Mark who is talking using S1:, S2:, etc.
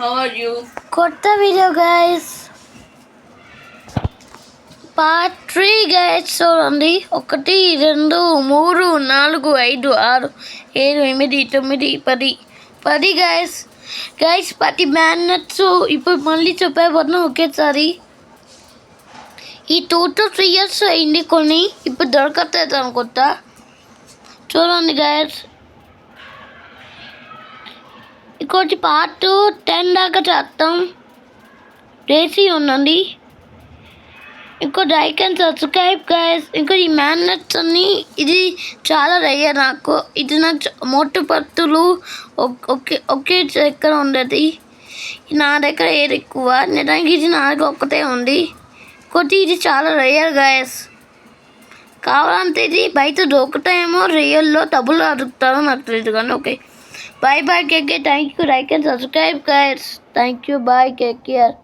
S1: How are you?
S2: కొత్త video guys part 3 guys చూడండి 1 2 3 4 5 6 7 8 9 10 10 guys 10 magnets ఇప్పుడు మళ్ళీ చెప్పబోతున్నాం ఒకేసారి. ఈ 2 to 3 years అయింది కొన్ని, ఇప్పుడు దొరకట్లేదు అనుకుంటా. చూడండి గైస్, ఇంకోటి పార్ట్ 10 దాకా చేస్తాం. రేసి ఉండండి. ఇంకో లైక్ అండ్ సబ్స్క్రైబ్ గైస్. ఇంకో ఈ మ్యాగ్నెట్స్ అన్ని ఇది చాలా రేర్ నాకు. ఇది నాకు మోటు పత్తులు ఒకే దగ్గర ఉండేది. నా దగ్గర ఏది ఎక్కువ, నిజానికి ఇది నా దగ్గర ఒక్కటే ఉంది. ఇంకోటి ఇది చాలా రేర్ గైస్. కావాలంటే ఇది బయట దొరుకుతాయేమో, రియల్లో డబ్బులు అడుగుతారో నాకు తెలియదు కానీ. Okay, bye bye, take care, thank you, like and subscribe guys, thank you, bye, take care.